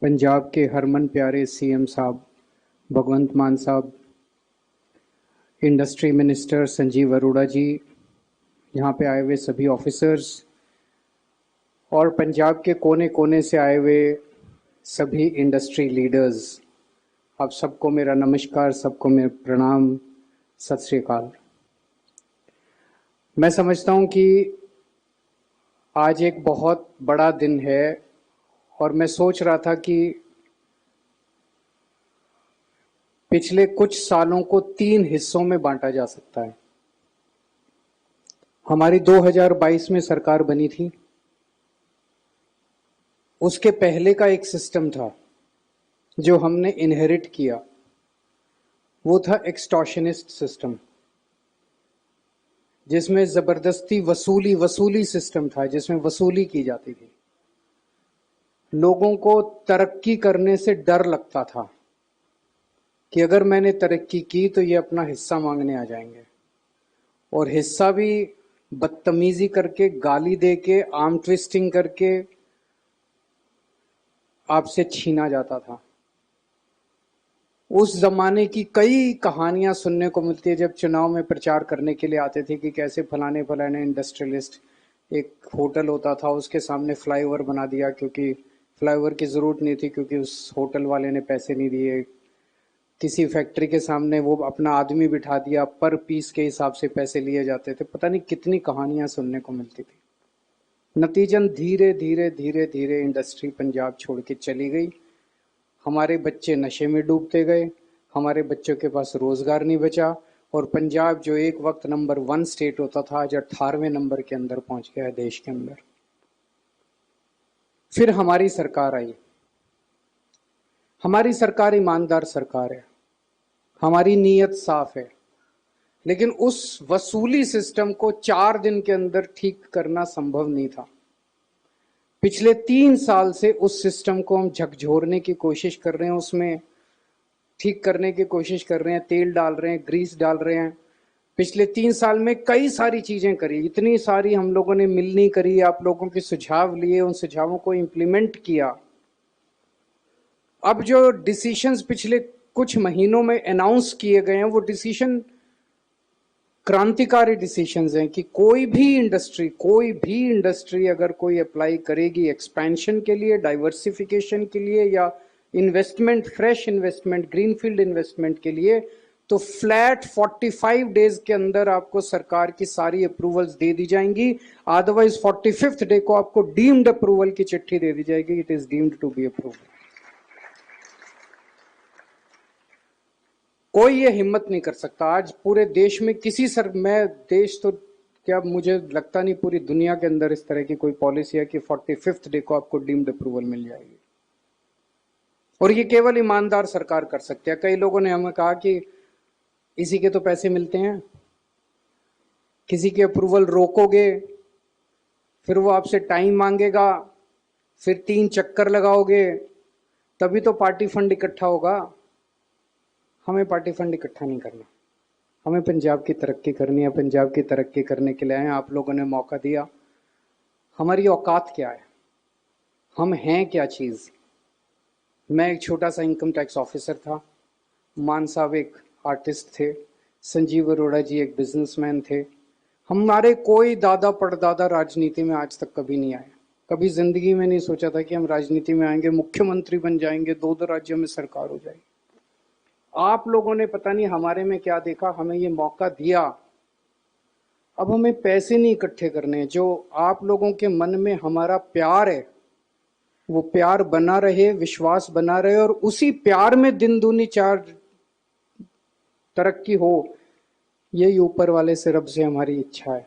पंजाब के हरमन प्यारे सीएम साहब भगवंत मान साहब, इंडस्ट्री मिनिस्टर संजीव अरोड़ा जी, यहाँ पे आए हुए सभी ऑफिसर्स और पंजाब के कोने कोने से आए हुए सभी इंडस्ट्री लीडर्स, आप सबको मेरा नमस्कार, सबको मेरा प्रणाम, सत श्री अकाल। मैं समझता हूँ कि आज एक बहुत बड़ा दिन है और मैं सोच रहा था कि पिछले कुछ सालों को 3 हिस्सों में बांटा जा सकता है। हमारी 2022 में सरकार बनी थी, उसके पहले का एक सिस्टम था जो हमने इनहेरिट किया, वो था एक्सटॉर्शनिस्ट सिस्टम, जिसमें जबरदस्ती वसूली सिस्टम था, जिसमें वसूली की जाती थी। लोगों को तरक्की करने से डर लगता था कि अगर मैंने तरक्की की तो ये अपना हिस्सा मांगने आ जाएंगे, और हिस्सा भी बदतमीजी करके, गाली दे के, आर्म ट्विस्टिंग करके आपसे छीना जाता था। उस जमाने की कई कहानियां सुनने को मिलती है। जब चुनाव में प्रचार करने के लिए आते थे कि कैसे फलाने फलाने इंडस्ट्रियलिस्ट, एक होटल होता था उसके सामने फ्लाईओवर बना दिया, क्योंकि फ्लाईओवर की जरूरत नहीं थी, क्योंकि उस होटल वाले ने पैसे नहीं दिए। किसी फैक्ट्री के सामने वो अपना आदमी बिठा दिया, पर पीस के हिसाब से पैसे लिए जाते थे। पता नहीं कितनी कहानियां सुनने को मिलती थी। नतीजन धीरे धीरे धीरे धीरे इंडस्ट्री पंजाब छोड़ के चली गई। हमारे बच्चे नशे में डूबते गए, हमारे बच्चों के पास रोजगार नहीं बचा, और पंजाब जो एक वक्त नंबर 1 स्टेट होता था, आज 18वें नंबर के अंदर पहुंच गया है देश के अंदर। फिर हमारी सरकार आई। हमारी सरकार ईमानदार सरकार है, हमारी नीयत साफ है, लेकिन उस वसूली सिस्टम को 4 दिन के अंदर ठीक करना संभव नहीं था। पिछले 3 साल से उस सिस्टम को हम झकझोरने की कोशिश कर रहे हैं, उसमें ठीक करने की कोशिश कर रहे हैं, तेल डाल रहे हैं, ग्रीस डाल रहे हैं। पिछले 3 साल में कई सारी चीजें करी, इतनी सारी हम लोगों ने मिलनी करी, आप लोगों के सुझाव लिए, उन सुझावों को इम्प्लीमेंट किया। अब जो डिसीशंस पिछले कुछ महीनों में अनाउंस किए गए हैं, वो डिसीजन क्रांतिकारी डिसीजंस हैं कि कोई भी इंडस्ट्री अगर कोई अप्लाई करेगी एक्सपेंशन के लिए, डाइवर्सिफिकेशन के लिए, या investment, fresh investment, greenfield investment के लिए, तो फ्लैट 45 डेज के अंदर आपको सरकार की सारी अप्रूवल्स दे दी जाएंगी। अदरवाइज 45th डे को आपको डीम्ड अप्रूवल की चिट्ठी दे दी जाएगी, it is deemed to be approved. कोई ये हिम्मत नहीं कर सकता आज पूरे देश में मैं देश तो क्या, मुझे लगता नहीं पूरी दुनिया के अंदर इस तरह की कोई पॉलिसी है कि 45th डे को आपको डीम्ड अप्रूवल मिल जाएगी, और ये केवल ईमानदार सरकार कर सकती है। कई लोगों ने हमें कहा कि इसी के तो पैसे मिलते हैं, किसी की अप्रूवल रोकोगे फिर वो आपसे टाइम मांगेगा, फिर 3 चक्कर लगाओगे तभी तो पार्टी फंड इकट्ठा होगा। हमें पार्टी फंड इकट्ठा नहीं करना, हमें पंजाब की तरक्की करनी है। पंजाब की तरक्की करने के लिए आप लोगों ने मौका दिया। हमारी औकात क्या है, हम हैं क्या चीज़। मैं एक छोटा सा इनकम टैक्स ऑफिसर था, मान साहब एक आर्टिस्ट थे, संजीव अरोड़ा जी एक बिजनेसमैन थे। हमारे कोई दादा परदादा राजनीति में आज तक कभी नहीं आए। कभी जिंदगी में नहीं सोचा था कि हम राजनीति में आएंगे, मुख्यमंत्री बन जाएंगे, 2 राज्यों में सरकार हो जाएगी। आप लोगों ने पता नहीं हमारे में क्या देखा, हमें ये मौका दिया। अब हमें पैसे नहीं इकट्ठे करने, जो आप लोगों के मन में हमारा प्यार है वो प्यार बना रहे, विश्वास बना रहे, और उसी प्यार में दिन दूनी 4 तरक्की हो, यही ऊपर वाले से, रब से हमारी इच्छा है।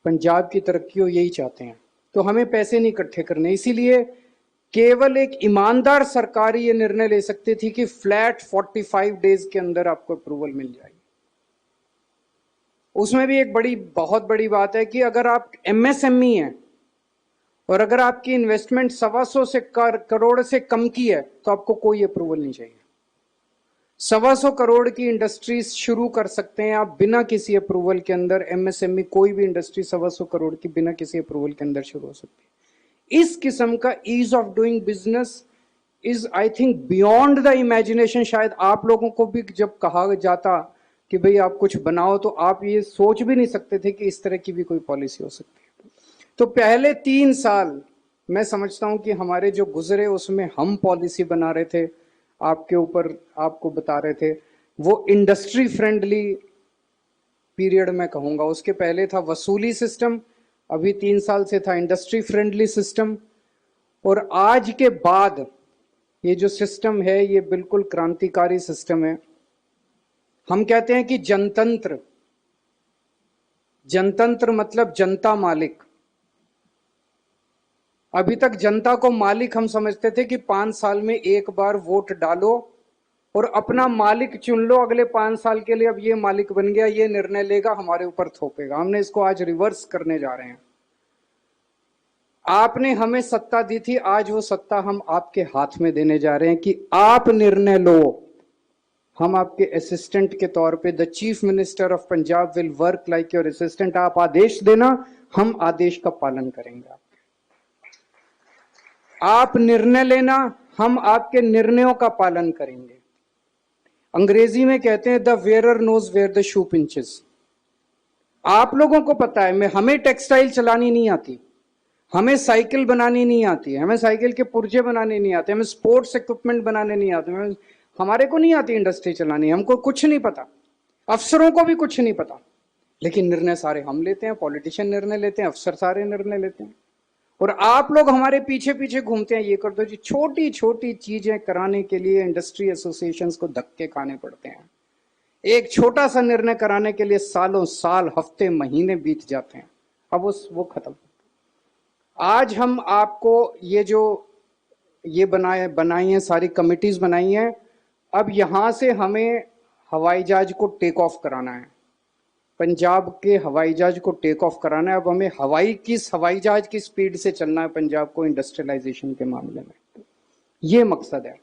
पंजाब की तरक्की हो, यही चाहते हैं। तो हमें पैसे नहीं इकट्ठे करने, इसीलिए केवल एक ईमानदार सरकार ये निर्णय ले सकती थी कि फ्लैट 45 डेज के अंदर आपको अप्रूवल मिल जाएगी। उसमें भी एक बहुत बड़ी बात है कि अगर आप एमएसएमई हैं और अगर आपकी इन्वेस्टमेंट 125 करोड़ से कम की है तो आपको कोई अप्रूवल नहीं चाहिए। 125 करोड़ की इंडस्ट्रीज शुरू कर सकते हैं आप बिना किसी अप्रूवल के अंदर। एमएसएमई कोई भी इंडस्ट्री 125 करोड़ की बिना किसी अप्रूवल के अंदर शुरू हो सकती है। इस किस्म का ease of doing business, is I think beyond the imagination. शायद आप लोगों को भी जब कहा जाता कि भाई आप कुछ बनाओ तो आप ये सोच भी नहीं सकते थे कि इस तरह की भी कोई पॉलिसी हो सकती है। तो पहले 3 साल मैं समझता हूं कि हमारे जो गुजरे उसमें हम पॉलिसी बना रहे थे, आपके ऊपर आपको बता रहे थे, वो इंडस्ट्री फ्रेंडली पीरियड में कहूंगा। उसके पहले था वसूली सिस्टम, अभी 3 साल से था इंडस्ट्री फ्रेंडली सिस्टम, और आज के बाद ये जो सिस्टम है ये बिल्कुल क्रांतिकारी सिस्टम है। हम कहते हैं कि जनतंत्र, जनतंत्र मतलब जनता मालिक। अभी तक जनता को मालिक हम समझते थे कि 5 साल में एक बार वोट डालो और अपना मालिक चुन लो अगले 5 साल के लिए। अब ये मालिक बन गया, ये निर्णय लेगा, हमारे ऊपर थोपेगा। हमने इसको आज रिवर्स करने जा रहे हैं। आपने हमें सत्ता दी थी, आज वो सत्ता हम आपके हाथ में देने जा रहे हैं कि आप निर्णय लो। हम आपके असिस्टेंट के तौर पे, the chief minister of Punjab will work like your assistant. आप आदेश देना, हम आदेश का पालन करेंगे। आप निर्णय लेना, हम आपके निर्णयों का पालन करेंगे। अंग्रेजी में कहते हैं the wearer knows where the shoe pinches. आप लोगों को पता है, हमें टेक्सटाइल चलानी नहीं आती, हमें साइकिल बनानी नहीं आती, हमें साइकिल के पुर्जे बनाने नहीं आते, हमें स्पोर्ट्स इक्विपमेंट बनाने नहीं आते, हमारे को नहीं आती इंडस्ट्री चलानी, हमको कुछ नहीं पता, अफसरों को भी कुछ नहीं पता। लेकिन निर्णय सारे हम लेते हैं, पॉलिटिशियन निर्णय लेते हैं, अफसर सारे निर्णय लेते हैं, और आप लोग हमारे पीछे पीछे घूमते हैं, ये कर दो जी। छोटी छोटी चीजें कराने के लिए इंडस्ट्री एसोसिएशंस को धक्के खाने पड़ते हैं। एक छोटा सा निर्णय कराने के लिए सालों साल, हफ्ते, महीने बीत जाते हैं। अब वो खत्म। आज हम आपको ये जो ये बनाई है, सारी कमिटीज बनाई हैं, अब यहां से हमें हवाई जहाज को टेक ऑफ कराना है, पंजाब के हवाई जहाज को टेक ऑफ कराना है। अब हमें हवाई जहाज की स्पीड से चलना है पंजाब को इंडस्ट्रियलाइजेशन के मामले में। ये मकसद है।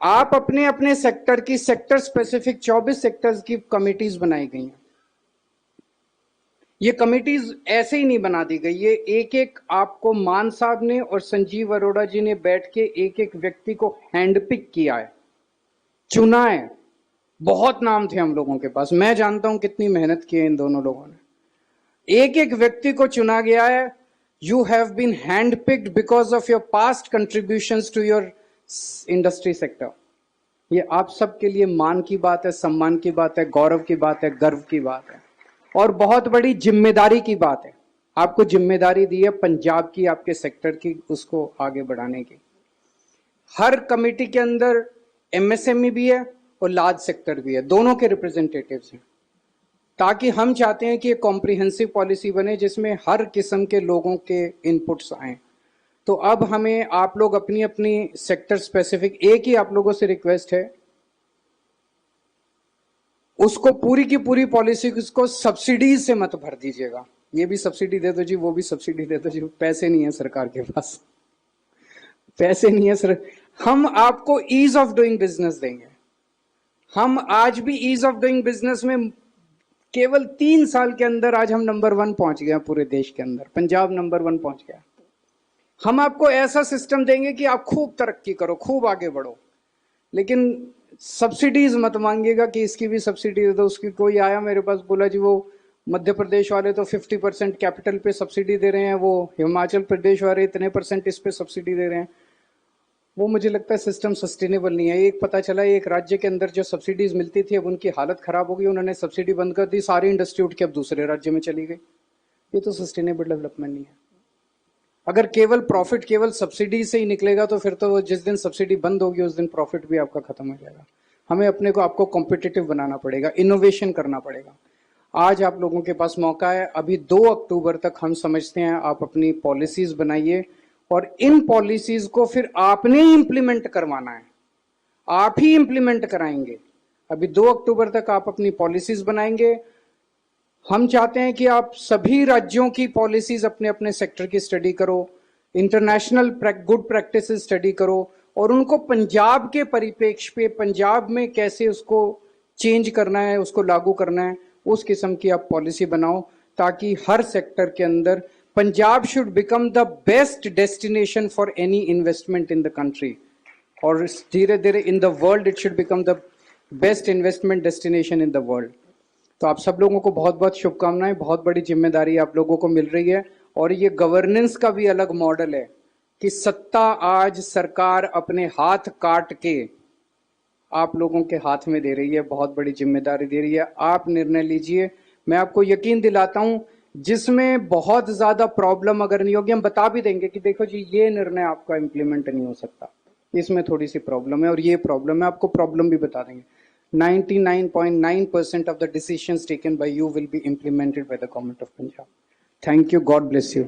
आप अपने अपने सेक्टर की, सेक्टर स्पेसिफिक 24 सेक्टर्स की कमिटीज बनाई गई हैं। ये कमिटीज ऐसे ही नहीं बना दी गई, ये एक एक आपको मान साहब ने और संजीव अरोड़ा जी ने बैठ के एक एक व्यक्ति को हैंडपिक किया है, चुना है। बहुत नाम थे हम लोगों के पास, मैं जानता हूं कितनी मेहनत की है इन दोनों लोगों ने। एक एक व्यक्ति को चुना गया है। You have been hand picked because of your past contributions to your industry sector. ये आप सबके लिए मान की बात है, सम्मान की बात है, गौरव की बात है, गर्व की बात है, और बहुत बड़ी जिम्मेदारी की बात है। आपको जिम्मेदारी दी है पंजाब की, आपके सेक्टर की, उसको आगे बढ़ाने की। हर कमेटी के अंदर एमएसएमई भी है और लार्ज सेक्टर भी है, दोनों के रिप्रेजेंटेटिव्स हैं, ताकि हम चाहते हैं कि एक कॉम्प्रिहेंसिव पॉलिसी बने जिसमें हर किस्म के लोगों के इनपुट्स आए। तो अब हमें आप लोग अपनी अपनी सेक्टर स्पेसिफिक, एक ही आप लोगों से रिक्वेस्ट है, उसको पूरी की पूरी पॉलिसी को सब्सिडीज से मत भर दीजिएगा। ये भी सब्सिडी दे दो जी, वो भी सब्सिडी दे दो जी। पैसे नहीं है सरकार के पास, पैसे नहीं है सर। हम आपको ईज ऑफ डूइंग बिजनेस देंगे। हम आज भी ईज ऑफ डूइंग बिजनेस में केवल 3 साल के अंदर आज हम नंबर 1 पहुंच गए पूरे देश के अंदर। पंजाब नंबर 1 पहुंच गया। हम आपको ऐसा सिस्टम देंगे कि आप खूब तरक्की करो, खूब आगे बढ़ो, लेकिन सब्सिडीज मत मांगिएगा कि इसकी भी सब्सिडी दे दो, उसकी। कोई आया मेरे पास, बोला जी वो मध्य प्रदेश वाले तो 50% कैपिटल पे सब्सिडी दे रहे हैं, वो हिमाचल प्रदेश वाले इतने % इस पे सब्सिडी दे रहे हैं। वो मुझे लगता है सिस्टम सस्टेनेबल नहीं है। एक पता चला एक राज्य के अंदर जो सब्सिडीज मिलती थी, अब उनकी हालत खराब हो गई, उन्होंने सब्सिडी बंद कर दी, सारी इंडस्ट्री उठ के अब दूसरे राज्य में चली गई। ये तो सस्टेनेबल डेवलपमेंट नहीं है। अगर केवल प्रॉफिट केवल सब्सिडी से ही निकलेगा तो फिर तो जिस दिन सब्सिडी बंद होगी उस दिन प्रॉफिट भी आपका खत्म हो जाएगा। हमें अपने को आपको कॉम्पिटिटिव बनाना पड़ेगा, इनोवेशन करना पड़ेगा। आज आप लोगों के पास मौका है। अभी 2 अक्टूबर तक हम समझते हैं आप अपनी पॉलिसीज बनाइए, और इन पॉलिसीज को फिर आपने ही इंप्लीमेंट करवाना है, आप ही इंप्लीमेंट कराएंगे। अभी 2 अक्टूबर तक आप अपनी पॉलिसीज बनाएंगे। हम चाहते हैं कि आप सभी राज्यों की पॉलिसीज अपने अपने सेक्टर की स्टडी करो, इंटरनेशनल गुड प्रैक्टिस स्टडी करो, और उनको पंजाब के परिप्रेक्ष्य पे, पंजाब में कैसे उसको चेंज करना है, उसको लागू करना है, उस किस्म की आप पॉलिसी बनाओ, ताकि हर सेक्टर के अंदर Punjab should become the best destination for any investment in the country. और धीरे धीरे in the world it should become the best investment destination in the world. तो आप सब लोगों को बहुत बहुत शुभकामनाएं, बहुत बड़ी जिम्मेदारी आप लोगों को मिल रही है। और ये गवर्नेंस का भी अलग मॉडल है कि सत्ता आज सरकार अपने हाथ काट के आप लोगों के हाथ में दे रही है, बहुत बड़ी जिम्मेदारी दे रही है। आप निर्णय लीजिए। मैं आपको यकीन दिलाता हूं, जिसमें बहुत ज्यादा प्रॉब्लम अगर नहीं होगी, हम बता भी देंगे कि देखो जी ये निर्णय आपका इम्प्लीमेंट नहीं हो सकता, इसमें थोड़ी सी प्रॉब्लम है और ये प्रॉब्लम है, आपको प्रॉब्लम भी बता देंगे। 99.9% of the decisions taken by you will be implemented by the government of Punjab. Thank you. God bless you.